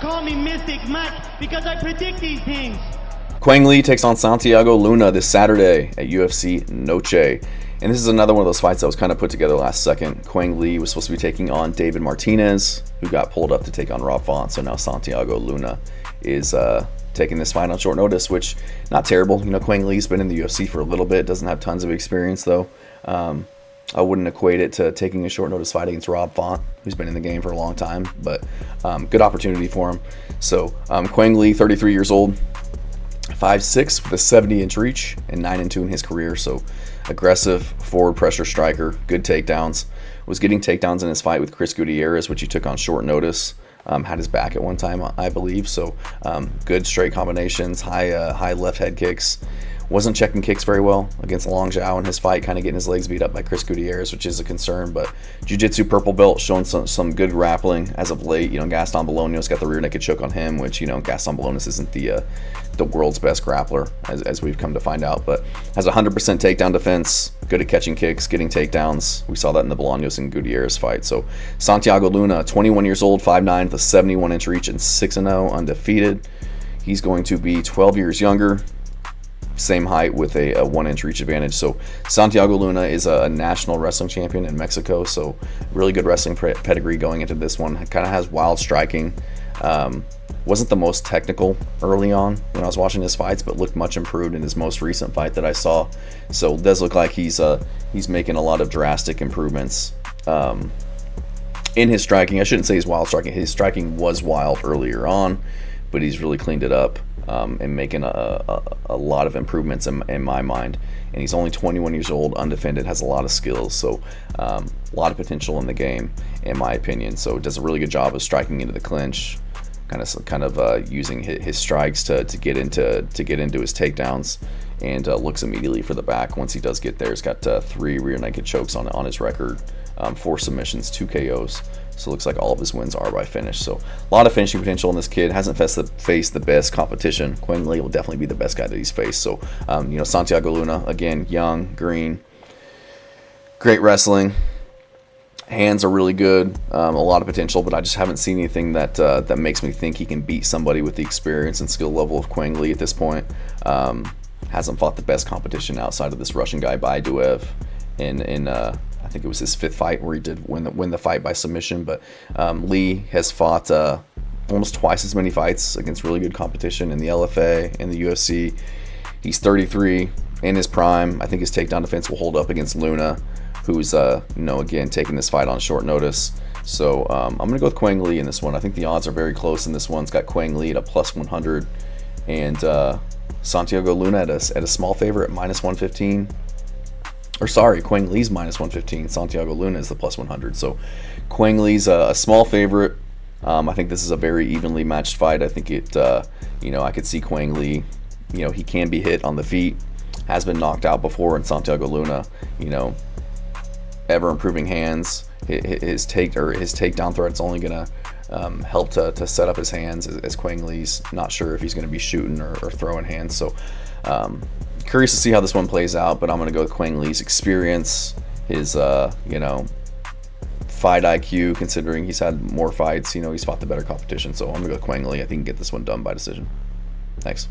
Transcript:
call me Mystic Mike because I predict these things. Quang Le takes on Santiago Luna this Saturday at UFC Noche. And this is another one of those fights that was kind of put together last second. Quang Le was supposed to be taking on David Martinez, who got pulled up to take on Rafa. So now Santiago Luna is taking this fight on short notice, which not terrible. You know, Quang Le's been in the UFC for a little bit, doesn't have tons of experience though. I wouldn't equate it to taking a short notice fight against Rob Font, who's been in the game for a long time, but good opportunity for him. So Quang Le, 33 years old, 5'6" with a 70-inch reach and 9-2 in his career. So aggressive forward pressure striker, good takedowns. Was getting takedowns in his fight with Chris Gutierrez, which he took on short notice. Had his back at one time, I believe. So good straight combinations, high left head kicks. Wasn't checking kicks very well against Long Zhao in his fight, kind of getting his legs beat up by Chris Gutierrez, which is a concern. But Jiu-Jitsu purple belt, showing some good grappling as of late. You know, Gaston Bolognio's got the rear naked choke on him, which, you know, Gaston Bolognio isn't the world's best grappler, as we've come to find out. But has 100% takedown defense, good at catching kicks, getting takedowns. We saw that in the Bolaños and Gutierrez fight. So Santiago Luna, 21 years old, 5'9", with a 71-inch reach and 6-0, undefeated. He's going to be 12 years younger. Same height with a 1-inch reach advantage. So Santiago Luna is a national wrestling champion in Mexico, so really good wrestling pedigree going into this one. Kind of has wild striking. Wasn't the most technical early on when I was watching his fights, but looked much improved in his most recent fight that I saw. So it does look like he's making a lot of drastic improvements in his striking. I shouldn't say he's wild striking. His striking was wild earlier on, but he's really cleaned it up. And making a lot of improvements in my mind. And he's only 21 years old, undefended, has a lot of skills, so a lot of potential in the game, in my opinion. So does a really good job of striking into the clinch, kind of using his strikes to get into his takedowns, and looks immediately for the back once he does get there. He's got 3 rear naked chokes on his record, 4 submissions, 2 KOs. So it looks like all of his wins are by finish. So a lot of finishing potential in this kid. Hasn't faced the best competition. Quang Le will definitely be the best guy that he's faced. So, you know, Santiago Luna, again, young, green, great wrestling. Hands are really good. A lot of potential, but I just haven't seen anything that makes me think he can beat somebody with the experience and skill level of Quang Le at this point. Hasn't fought the best competition outside of this Russian guy, Baiduev, in I think it was his 5th fight where he did win the fight by submission. But Lee has fought almost twice as many fights against really good competition in the LFA and the UFC. He's 33, in his prime. I think his takedown defense will hold up against Luna, who's again taking this fight on short notice. So I'm gonna go with Quang Le in this one. I think the odds are very close in this one. It's got Quang Le at a +100 and Santiago Luna at a small favorite at -115. Or sorry, Quang Le's -115. Santiago Luna is the +100. So Quang Le's a small favorite. I think this is a very evenly matched fight. I think I could see Quang Le. You know, he can be hit on the feet. Has been knocked out before, and Santiago Luna, you know, ever improving hands. His takedown threat's only gonna help to set up his hands, as Quang Le's not sure if he's gonna be shooting or throwing hands. So. Curious to see how this one plays out, but I'm going to go with Quang Le's experience, his, fight IQ, considering he's had more fights. You know, he's fought the better competition. So I'm going to go with Quang Le. I think he can get this one done by decision. Thanks.